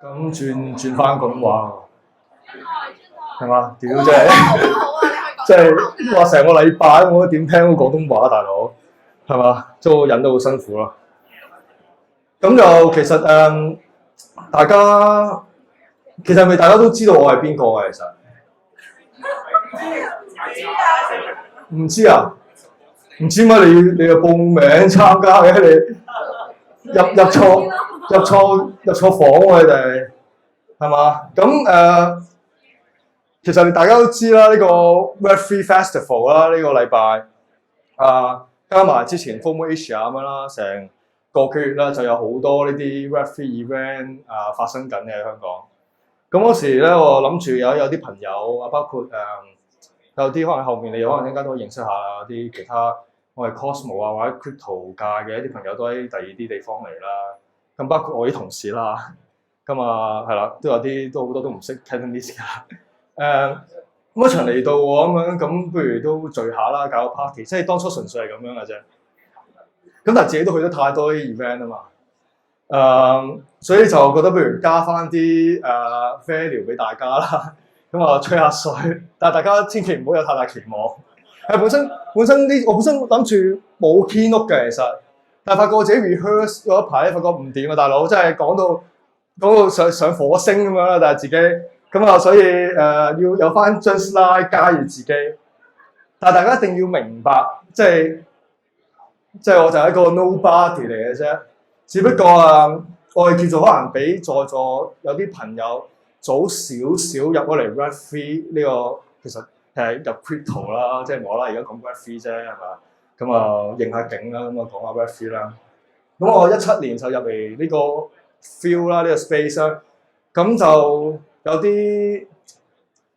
咁轉翻廣東話係嘛？屌真係即係話成個禮拜我都點聽到廣東話，大佬係嘛？都忍到好辛苦咯。咁就其實大家其實係咪大家都知道我係邊個嘅？其實唔知啊？唔知乜你又報名參加嘅？你入錯房喎，你哋係嘛？咁其實大家都知啦，呢個 Web3 Festival 啦，呢個禮拜加埋之前 FOMO Asia 咁樣啦，成個幾月啦，就有好多呢啲 Web3 event 發生緊嘅喺香港。咁嗰時咧，我諗住有啲朋友啊，包括有啲可能後面你可能陣間都認識下啲其他我係 Cosmo 啊或者 Crypto 界嘅一啲朋友都喺第二啲地方嚟啦。咁包括我啲同事啦，咁係啦，都有啲都好多都唔識 Cantonese 㗎。咁一場嚟到喎咁樣，咁不如都聚下啦，搞個 party，即係當初純粹係咁樣嘅啫。咁但係自己都去得太多啲 event 啊嘛，所以就覺得不如加翻啲value 俾大家啦。咁吹下水，但係大家千祈唔好有太大期望。本身我本身諗住冇 keynote 嘅其實，但係發覺我自己 rehearse 咗一排，發覺唔掂啊，大佬真係講到上火星咁樣啦，但係自己咁所以要有翻張 slide 加住自己。但係大家一定要明白，即係我就係一個 nobody 嚟嘅啫，只不過我哋叫做可能比在座有啲朋友早少少入咗嚟 Web3 呢個，其實係入 crypto 啦，即係我啦，而家講 Web3 啫，係嘛？咁應下景啦，咁講下 Web3 啦。咁我17年就入嚟呢個 feel 啦，呢個 space 啦，咁就有啲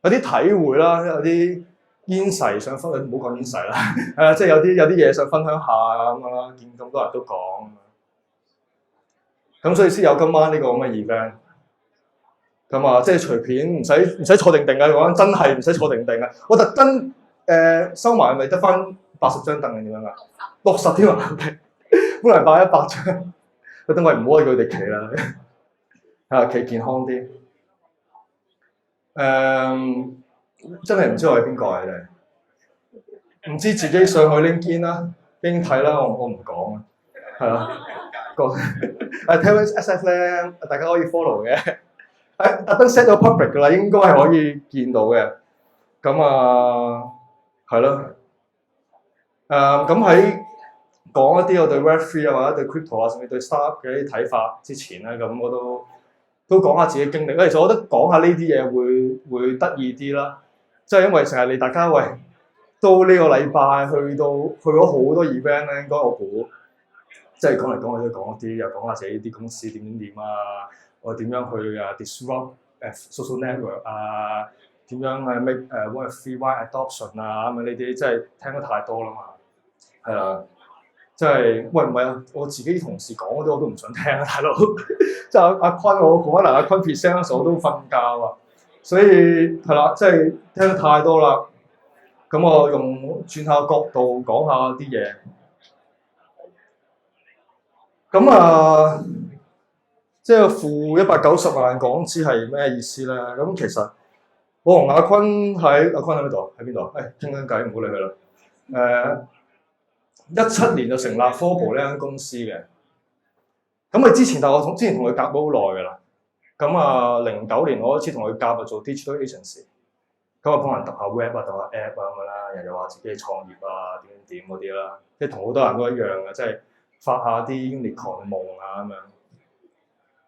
體會啦，有啲insight想分享，唔好講 insight 啦，即係有啲嘢想分享下咁樣啦，見咁多人都講，咁所以先有今晚呢個咁嘅 event。咁即係隨便，唔使坐定定嘅，講真係唔使坐定定嘅。我特登收埋咪得翻80張凳定點樣啊？60添啊！本來擺100張，特登我唔好喺佢哋企啦，企健康啲。真係唔知我係邊個嚟嘅，唔知自己上去 LinkedIn 啦，經睇啦，我唔講啊，係啦。Telegram SF 咧，大家可以 follow 嘅。特登 set 咗 public 㗎啦，應該係可以見到嘅。咁係咯。咁喺講一啲我對 Web3 或者對 Crypto 甚至對 Startup 嘅一啲睇法之前咧，咁我都講下自己經歷。其實我覺得講下呢啲嘢會得意啲啦。即係因為成日大家都呢個禮拜去咗好多 event 咧，應該我估即係講嚟講去都講一啲，又講下自己啲公司點啊。我點樣去disrupt social network 點樣去 make Web3 wide adoption 咁呢啲，即係聽得太多啦嘛，係啦，即係喂唔係啊，我自己同事講嗰啲我都唔想聽啊，大佬，即係阿坤我可能阿坤 present 嗰時候我都瞓覺啊，所以係啦，即係聽得太多啦，咁我用轉下角度講下啲嘢，咁即係負190萬港紙係咩意思咧？咁其實我同阿坤喺邊度？喺邊度？傾緊偈，唔好理佢啦。17年就成立 Forbole 呢間公司嘅。咁佢之前同佢夾咗好耐㗎啦。咁09年我開始同佢夾做 digital agency。咁幫人揼下 web 揼下 app 咁樣啦，人又話自己創業點嗰啲啦，即係同好多人都一樣嘅，即係發下啲 unicorn 夢咁樣。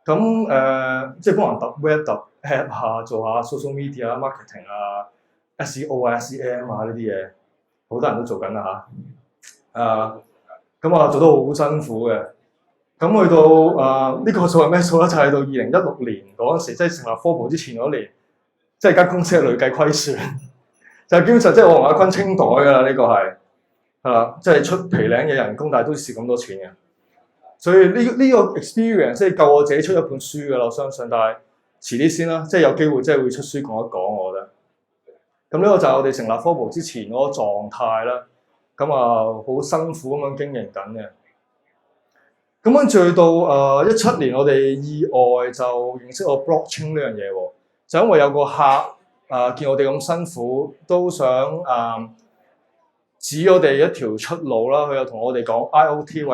咁即係幫人揼 web 揼 app 做下 social media marketing SEO SEM 呢啲嘢，好多人都做緊啦嚇。咁做得好辛苦嘅。咁去到呢個數係咩數咧？就係到2016年嗰陣時，即係成立 Forbole 之前嗰年，即係間公司係累計虧損，就基本上即係我同阿坤清袋㗎啦。呢個係啦，即係出皮領嘅人工，但係都蝕咁多錢嘅。所以呢個 experience 即係夠我自己出一本書㗎啦，我相信。但係遲啲先啦，即係有機會即係會出書講一講，我覺得。咁呢個就係我哋成立 Forbole 之前嗰個狀態啦。咁好辛苦咁樣經營緊嘅。咁跟住去到17年，我哋意外就認識我 blockchain 呢樣嘢喎，就因為有個客見我哋咁辛苦，都想指我哋一條出路啦。佢又同我哋講 IoT，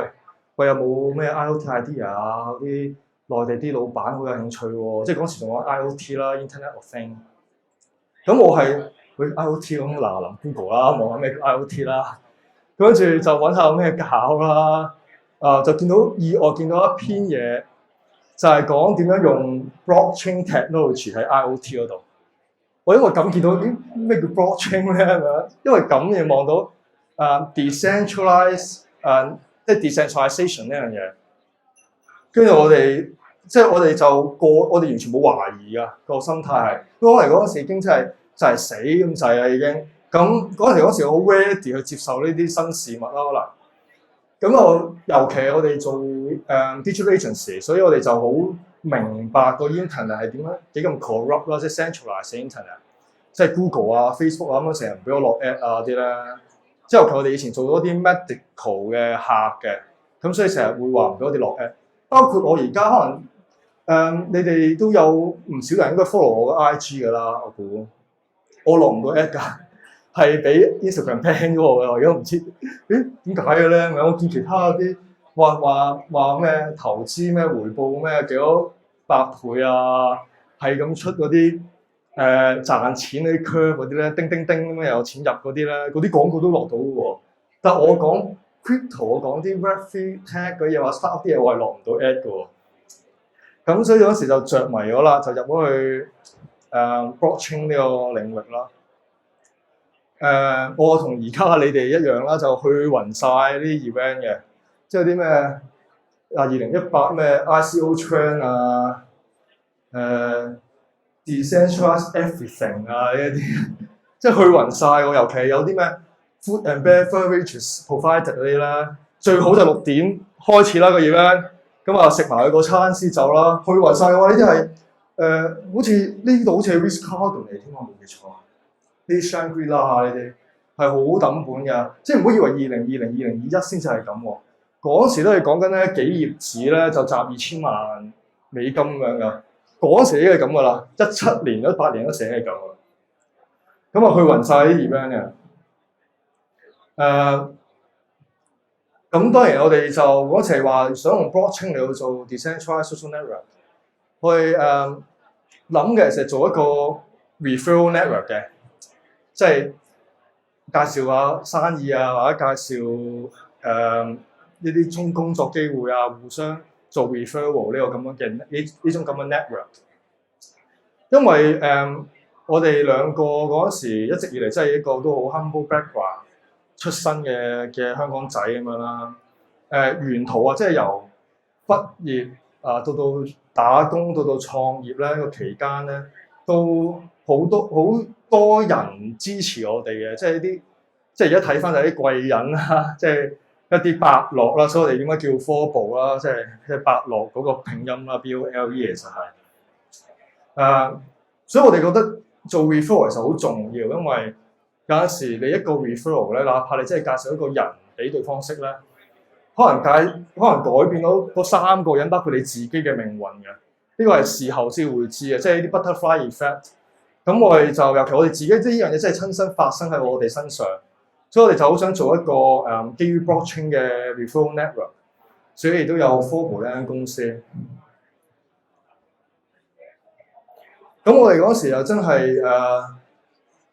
喂有冇咩 IoT idea 啊？啲內地啲老闆好有興趣喎，即係嗰時仲講 IoT 啦 ，Internet of Things。咁我係IoT 咁嗱，臨 Google 啦，望下咩 IoT 啦，跟住就揾下咩搞啦。就見到意外見到一篇嘢，就係講點樣用 blockchain technology 喺 IoT 嗰度。我因為咁見到咩叫 blockchain 咧，係咪？因為咁你望到decentralize 即係 decentralization 呢樣嘢。跟住我哋我哋完全冇懷疑啊，個心態係，因為嗰陣時已經真係就係死咁滯啦已經。咁嗰時好 ready 去接受呢啲新事物啦可能。咁尤其我哋做digital agency， 所以我哋就好明白個 internet 係點樣幾咁 corrupt 啦，即係 centralized internet， 即係 Google 啊、Facebook 啊咁樣成日唔俾我落 ad 啊啲咧。即係尤其我哋以前做咗啲 medical 嘅客嘅，咁所以成日會話唔俾我哋落 ad。包括我而家可能你哋都有唔少人應該 follow 我嘅 IG 㗎啦，我估我落唔到 ad 㗎。係俾 Instagram ban 咗我嘅，我而家唔知點解嘅咧？我見其他啲話咩投資咩回報咩幾多百倍啊，係咁出嗰啲賺錢嗰啲 curve 嗰啲咧，叮叮叮咁樣有錢入嗰啲咧，嗰啲廣告都落到嘅喎。但係我講 crypto， 我講啲 Web3 tech 嗰啲嘢話 start 啲嘢，我係落唔到 ad 嘅喎。咁所以嗰時就着迷咗啦，就入咗去blockchain 呢個領域啦。我同而家你哋一樣啦，就去暈晒啲 event 嘅，即係啲咩2018咩 ICO Trend 啊，Decentralized Everything 啊呢一啲，即係去暈晒喎。尤其有啲咩 Food and Beverage Provider 嗰啲咧，最好就6點開始啦個 event，咁食埋佢個餐先走啦。去暈晒嘅話，呢啲係好似呢度好似係 Ritz-Carlton 嚟添，我冇記錯。啲 Shangri-La 呢啲係好抌本㗎，即係唔好以為2020、2021先至係咁喎。嗰時都係講緊咧幾頁紙咧就集2000萬美金咁樣㗎。嗰時已經係咁㗎啦，17年、18年都寫係咁㗎。咁去暈晒啲 event 嘅。咁當然我哋就嗰時係話想用 blockchain 嚟去做 decentralized social network， 去諗嘅其實做一個 referral network 嘅。即係介紹下生意啊，或者介紹呢啲工作機會啊，互相做 referral 呢個咁樣嘅呢種咁嘅 network。因為我哋兩個嗰陣時一直以嚟真係一個都好 humble background 出身嘅香港仔咁樣啦。沿途啊，即係由畢業到到打工到到創業咧個期間咧，都好多人支持我哋嘅，即係啲即係而家睇翻就係啲貴人啦，即係一啲伯樂啦，所以我哋點解叫科部啦，即係伯樂嗰個拼音啦 BOLE 其實係所以我哋覺得做 referral 其實好重要，因為有陣時你一個 referral 咧，哪怕你真係介紹一個人俾對方識咧，可能改變到嗰3個人，包括你自己嘅命運嘅。呢個係事後先會知嘅，即係啲 butterfly effect。咁我哋就尤其我哋自己，即係呢樣嘢真係親身發生喺我哋身上，所以我哋就好想做一個基於 blockchain 嘅 referral network， 所以亦都有 Fobo 呢間公司。咁我哋嗰時又真係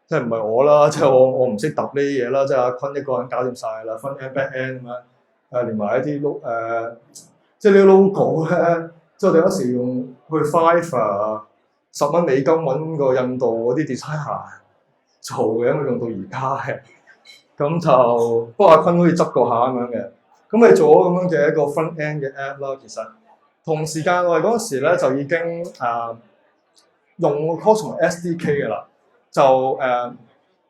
即係唔係我啦，即係我唔識揼呢啲嘢啦，即係阿坤一個人搞掂晒啦，分 end back end 咁樣，連埋一啲即係呢個 logo 咧，即係我哋嗰時用去 Fiverr 10蚊美金揾個印度嗰啲 designer 做嘅，因為用到而家嘅，咁就不過阿坤好似執過下咁樣嘅，咁你做咗咁樣嘅一個 front end 嘅 app 啦，其實同時間我哋嗰時咧就已經用 Cosmos SDK 嘅啦，就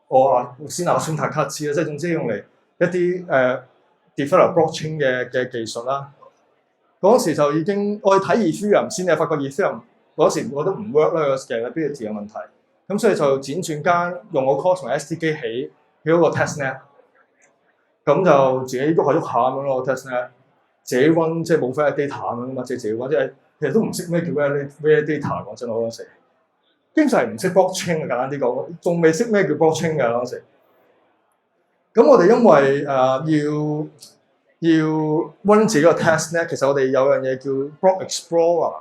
我先拿算塔卡茲啦，即係總之用嚟一啲develop blockchain 嘅技術啦。嗰時就已經我哋睇 Ethereum 先，你發覺 Ethereum 嗰時覺得唔 work 啦，個 scalability 嘅問題，咁所以就輾轉間用個 Cosmos SDK 起嗰個 testnet，咁就自己喐下咁樣咯 testnet。自己 run 即係冇 valid data 咁樣嘛，即係自己 run 即係其實都唔識咩叫 valid data 講真我嗰陣時，經常係唔識 blockchain 嘅簡單啲講，仲未識咩叫 blockchain 嘅嗰陣時。咁我哋因為要 run 自己個 test 咧，其實我哋有樣嘢叫 Block Explorer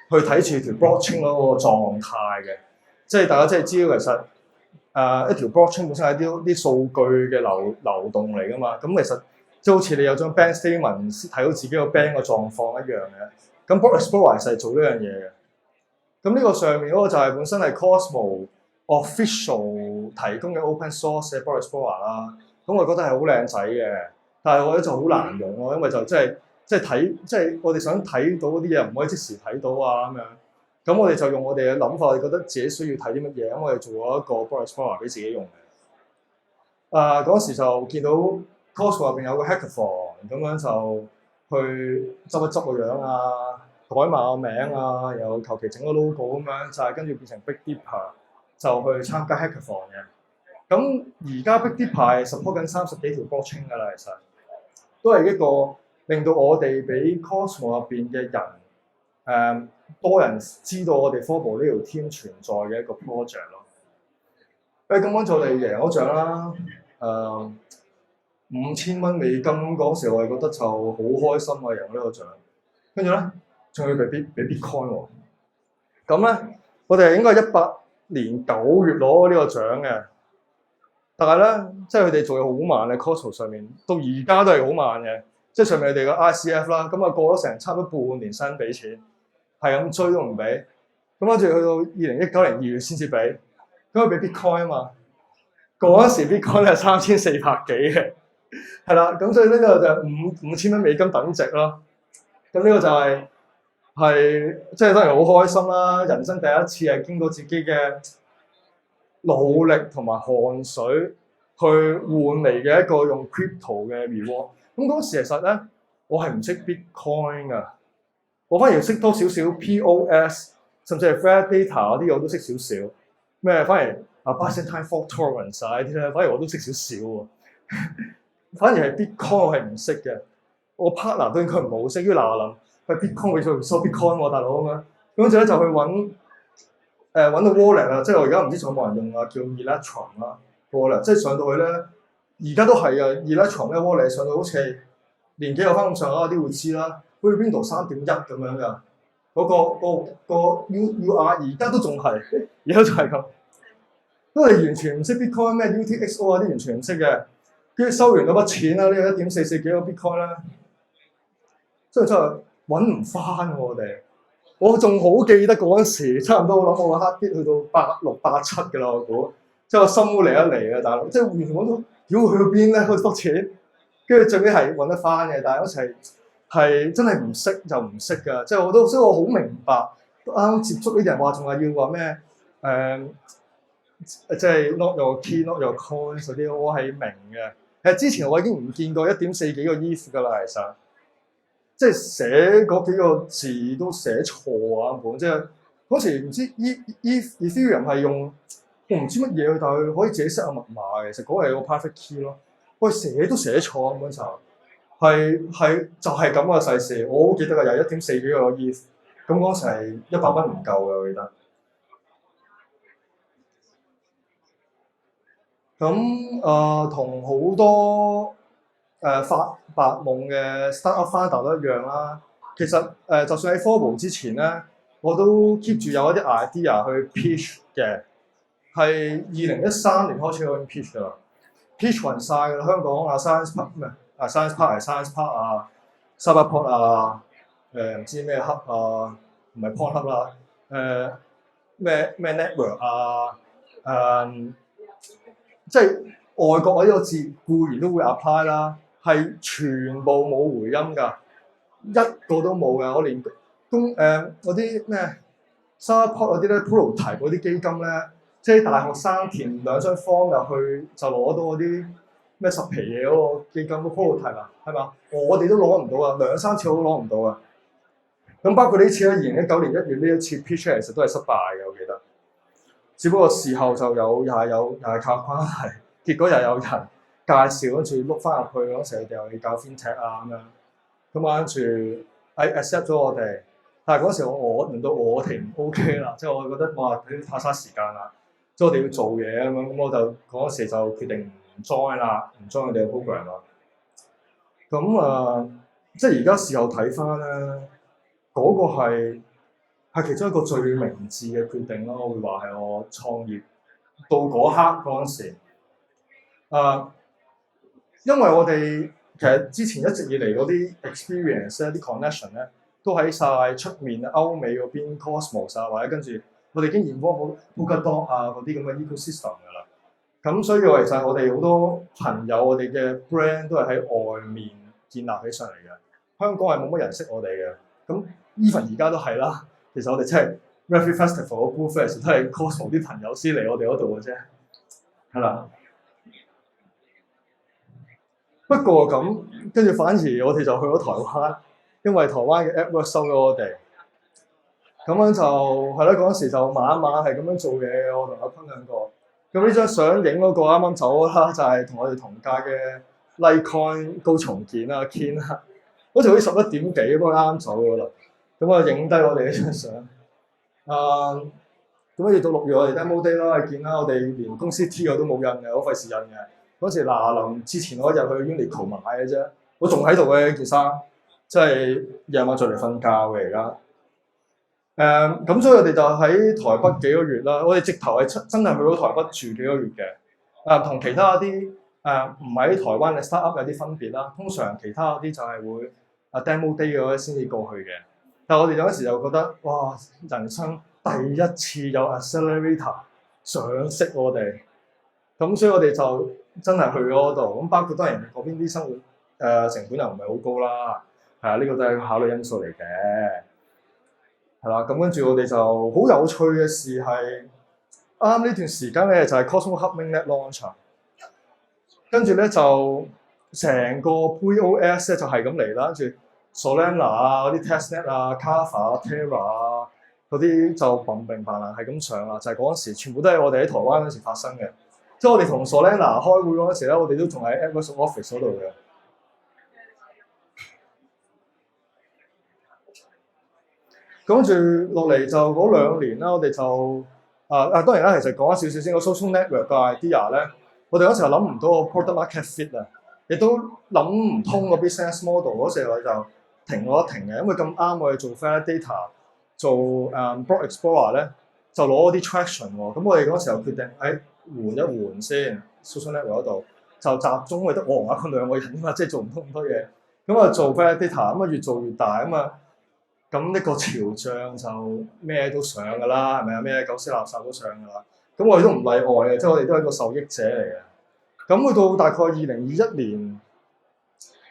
去睇住條 blockchain 嗰個狀態嘅，即係大家即係知道其實一條 blockchain 本身係啲數據嘅流動嚟噶嘛，咁其實即係好似你有張 bank statement 睇到自己個 bank 個狀況一樣嘅，咁 Block Explorer 就係做呢樣嘢嘅。咁呢個上面嗰個就係本身係 Cosmos official 提供嘅 open source 嘅 Block Explorer 啦。咁我覺得係好靚仔嘅，但係我覺得就好難用咯，因為就即係睇，即係我哋想睇到嗰啲嘢唔可以即時睇到啊咁樣。咁我哋就用我哋嘅諗法，我哋覺得自己需要睇啲乜嘢，咁我哋做咗一個 Block Explorer 俾自己用嘅。嗰時就見到 Cosmos 入邊有個 hackathon，咁樣就去執一執個樣啊，改埋個名啊，又求其整個 logo 咁樣，就係跟住變成 Big Dipper 就去參加 hackathon 嘅。咁而家 Big Dipper 係 support 緊30幾條 blockchain 㗎啦，其實都係一個令到我哋俾 Cosmos 入邊嘅人多人知道我哋科博呢條 team 存在嘅一個 project 咯。咁樣就我哋贏咗獎啦，5000蚊美金嗰時我係覺得就好開心啊，贏咗呢個獎。跟住咧仲要俾 Bitcoin 喎。咁咧我哋應該係18年9月攞呢個獎嘅。但係咧，即係佢哋做嘢好慢嘅 Cosmos 上面，到而家都係好慢嘅。即係上面佢哋個 ICF 啦，咁啊過咗成差唔多半年先俾錢，係咁追都唔俾。咁跟住去到2019年2月先至俾，咁佢俾 Bitcoin 啊嘛。嗰陣時 Bitcoin 係3400幾嘅，係啦。咁所以呢個就5000蚊美金等值咯。咁呢個就係即係當然好開心啦！人生第一次係經過自己嘅努力同埋汗水去換嚟嘅一個用 crypto 嘅 reward。咁嗰時其實咧，我係唔識 Bitcoin 噶，我反而識多少少 POS， 甚至係 valid data 嗰啲我都識少少。咩反而Byzantine fault tolerance 啊呢啲咧，反而我都識少少喎。反而係 Bitcoin 我係唔識嘅，我 partner 都應該唔好識。於嗱嗱臨，喂 Bitcoin 你再收 Bitcoin 喎大佬咁樣，咁之後咧就去揾到 wallet 啊，即係我而家唔知仲有冇人用啊，叫 Electrum 啦 wallet， 即係上到去咧，而家都係啊 Electrum 咧 wallet 上到好似係年紀有翻咁上下啲會知啦，好似 Windows 3.1咁樣噶，個 UR 而家都仲係，而家仲係咁，因為完全唔識 Bitcoin 咩 UTXO 啊啲完全唔識嘅，跟住收完嗰筆錢啦，呢個1.44幾個 Bitcoin 啦，真係揾唔翻我哋。我仲好記得嗰陣時，差唔多我諗我個 heartbeat 去到86、87嘅啦，我估，即係我心都嚟一嚟嘅大佬，即係完全講到，屌去到邊咧？嗰筆錢，跟住最尾係揾得翻嘅，但係嗰時係真係唔識就唔識㗎，即係所以我好明白，啱啱接觸呢啲人話仲係要話咩即係 not your key, not your coins 嗰啲，我係明嘅。其實之前我已經唔見過1.4幾個 ETH 㗎啦，其實。即係寫嗰幾個字都寫錯啊！本即係嗰時唔知 Ethereum 係用我唔知乜嘢，但係佢可以自己 set 個密碼嘅。其實嗰個係個 private key 咯。我寫都寫錯咁樣就係就係咁嘅世事。我好記得㗎，有1.4幾個 ETH，咁嗰時係100蚊唔夠嘅，我記得。咁同好多發白夢嘅 startup founder 都一樣啦。其實就算喺科博之前咧，我都 keep 住有一啲 idea 去 pitch 嘅。係2013年開始我已經 pitch 㗎啦 ，pitch 勻晒㗎啦。香港啊 Science Park 咩啊 Science Park 係 Science Park 啊 Cyberport 啊唔知咩 hub 啊，唔係 Port hub 啦咩 network 啊即係外國呢個字固然都會 apply 啦。係全部冇回音㗎，一個都冇㗎。我連嗰啲咩 Cyberport 嗰啲咧 prototype 嗰啲基金咧，即係大學生填2張 form 入去就攞到嗰啲咩10皮嘢嗰個基金個 prototype 啊，係嘛？我哋都攞唔到啊，2、3次我都攞唔到啊。咁包括呢次咧，2019年1月呢一次 pitch 其實都係失敗嘅，我記得。只不過事後就又係靠關係，結果又有人介紹，跟住碌翻入去嗰時，佢哋又要教 FinTech 啊咁樣，咁跟住accept 咗我哋，但係嗰時輪到我哋唔 OK 啦，即係我覺得哇，太嘥時間啦，即係我哋要做嘢咁樣，咁我就嗰時就決定唔 join 啦，唔 join 佢哋嘅 program 啦。咁即係而家事後睇翻咧，嗰個係其中一個最明智嘅決定咯。我會話係我創業到嗰刻嗰陣時，因為我哋其實之前一直以嚟嗰啲 experience 咧、啲 connection 咧，都喺晒出面歐美嗰邊 Cosmos 啊，或者跟住我哋已經 involve Polkadot 啊嗰啲咁嘅 ecosystem 㗎啦。咁所以其實我哋好多朋友，我哋嘅 brand 都係喺外面建立起上嚟嘅。香港係冇乜人識我哋嘅。咁 even 而家都係啦。其實我哋真係 Refi Festival 嘅 booth 都係 Cosmos 啲朋友先嚟我哋嗰度嘅啫。係啦。不過咁跟住反而我哋就去咗台灣，因為台灣嘅 AppWorks 收咗我哋。咁樣就係啦，嗰陣時就晚晚係咁樣做嘢，我同阿坤兩個。咁呢張相影嗰個啱啱走啦，就係同我哋同屆嘅 Litecoin 高重建啦 Ken 啦，好似11點幾，不過啱啱走咗啦。咁啊影低我哋呢張相。咁跟住到6月我哋 Demo Day 啦，見啦，我哋連公司 T 我都冇印嘅，好費事印嘅。嗰時臨之前嗰日去 Uniqlo 買嘅啫，我仲喺度嘅件衫，即係夜晚再嚟瞓覺嘅而家。咁所以我哋就喺台北幾個月啦。我哋直頭係真係去到台北住幾個月嘅。同其他啲唔喺台灣嘅 startup 有啲分別啦。通常其他啲就係會demo day 嗰啲先至過去嘅。但係我哋有陣時就覺得哇，人生第一次有 accelerator 賞識我哋，咁所以我哋就真係去咗嗰度。咁包括當然嗰邊啲生活成本又唔係好高啦。係啊，呢個都係一個考慮因素嚟嘅。係啦，咁跟住我哋就好有趣嘅事係啱呢段時間咧，就係 Cosmos Hub Mainnet launch，跟住咧就成個 POS 咧就係咁嚟啦，跟住 Solana 啊、嗰啲 Testnet 啊、Kava 啊、Terra 啊嗰啲就砰砰砰係咁上啦，就係嗰陣時全部都係我哋喺台灣嗰時發生嘅，即係我哋同 Solana 開會嗰陣時咧，我哋都仲喺 AppWorks Office 嗰度嘅。跟住落嚟就嗰2年啦，我哋就當然啦，其實講一少少先，個 social network 嘅 idea 咧，我哋嗰時候諗唔到個 product market fit 啊，亦都諗唔通個 business model。嗰時我就停咗一停嘅，因為咁啱我哋做 validator 做Block Explorer 咧，就攞啲 traction 喎。咁我哋嗰時候決定喺換一換先 social network 嗰度，就集中為得我同阿坤2個人啊嘛，即係做唔到咁多嘢。咁啊做 validator，咁啊越做越大咁啊。咁呢個潮漲就咩都上㗎啦，係咪啊？咩狗屎垃圾都上㗎啦。咁我哋都唔例外嘅，即係我哋都係一個受益者嚟嘅。咁去到大概2021年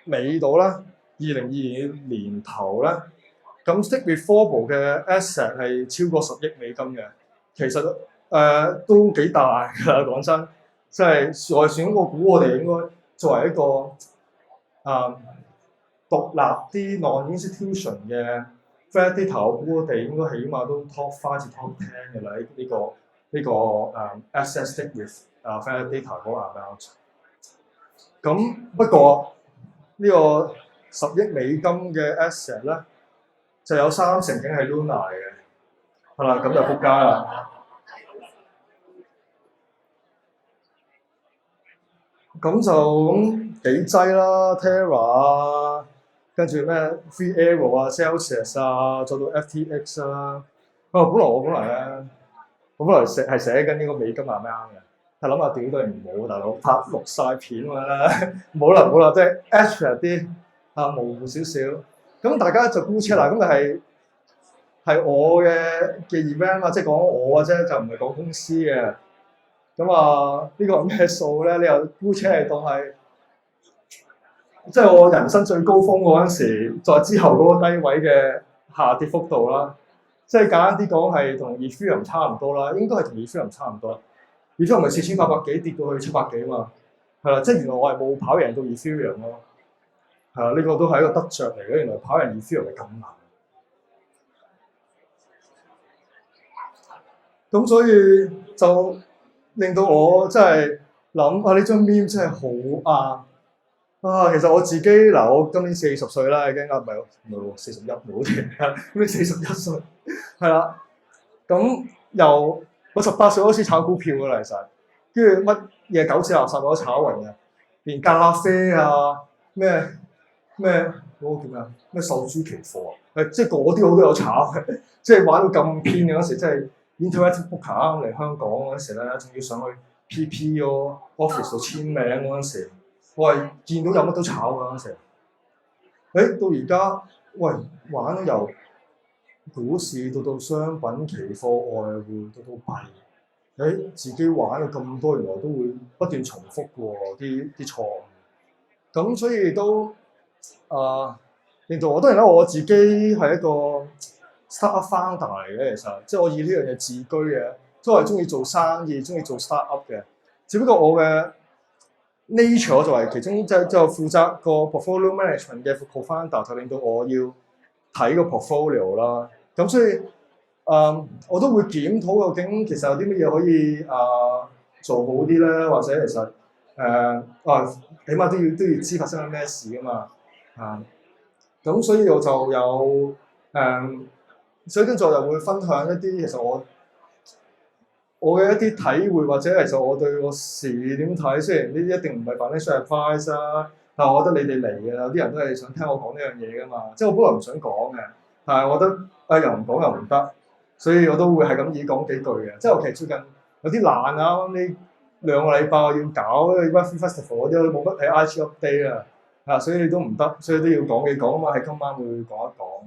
尾到啦，2022年頭咧，咁 Stick with Forbole 嘅 asset 係超過10億美金嘅，其實都幾大㗎啦，講真。即係我選個股，我哋應該作為一個獨立啲 non-institution 嘅。Validator 我估我哋應該起碼都 top 5至 top 10嘅啦，呢個asset stick with Validator 嗰個 amount。咁不過呢個10億美金嘅 asset 咧，就有30%已經係 Luna 嘅，係啦，咁就仆街啦。咁就咁幾劑啦 ，Terra。跟住咩 Free Arrow 啊、Celsius 啊，做到 FTX 啊。本來寫緊呢個美金啱啱嘅，但諗下屌都係唔好，大佬拍錄晒片啦，冇啦，即係 extra 啲模糊少少。咁大家就姑且啦，咁就係我嘅 event 啊，即係講我嘅啫，就唔係講公司嘅。咁呢個係咩數咧？你又姑且係當係。即係我人生最高峰嗰陣時，再之後嗰個低位嘅下跌幅度啦。即係簡單啲講，係同 Ethereum 差唔多啦，應該係同 Ethereum 差唔多。Ethereum 咪4800幾跌到去700幾嘛，係啦。即係原來我係冇跑贏到 Ethereum 咯，係啦。呢個都係一個得着嚟嘅。原來跑贏 Ethereum 係咁難。咁所以就令到我真係諗呢張 meme 真係好啱。啊，其實我自己嗱，我今年40歲啦，已經唔係喎，41冇嘅，咁你41歲係啦。咁由我18歲開始炒股票㗎啦，其實跟住乜嘢狗屎垃圾我都炒勻嘅，連咖啡啊咩咩嗰個叫咩啊咩瘦豬期貨啊，即係嗰啲我都有炒嘅，即係玩到咁偏嘅嗰時，即係 Interactive Brokers 啱嚟香港嗰陣時咧，仲要上去 PP 咯 office 度簽名嗰陣時，我係見到有乜都炒㗎嗰陣時。到而家，喂玩到由股市到商品期貨外匯到幣，自己玩咗咁多，原來都會不斷重複嘅喎，啲錯誤。咁所以都令到我當然啦，我自己係一個 startup founder 嚟嘅，其實即係我以呢樣嘢自居嘅，都係中意做生意，中意做 startup 嘅。只不過我嘅 nature 我就係其中就負責個 portfolio management 嘅 co-founder，就令到我要睇個 portfolio 啦。咁所以我都會檢討究竟其實有啲乜嘢可以做好啲咧，或者其實起碼都要知發生緊咩事㗎嘛。咁所以我就有所以跟住我就會分享一啲其實我嘅一啲體會，或者其實我對個事點睇。雖然呢啲一定唔係 financial advice 啦，但係我覺得你哋嚟嘅有啲人都係想聽我講呢樣嘢㗎嘛。即係我本來唔想講嘅，但係我覺得又唔講又唔得，所以我都會係咁意講幾句嘅。即係我其實最近有啲懶啊，啱呢2個禮拜我要搞 Web3 Festival 嗰啲，我冇乜睇 IG update 啊，所以你都唔得，所以都要講幾講啊嘛。喺今晚會講一講。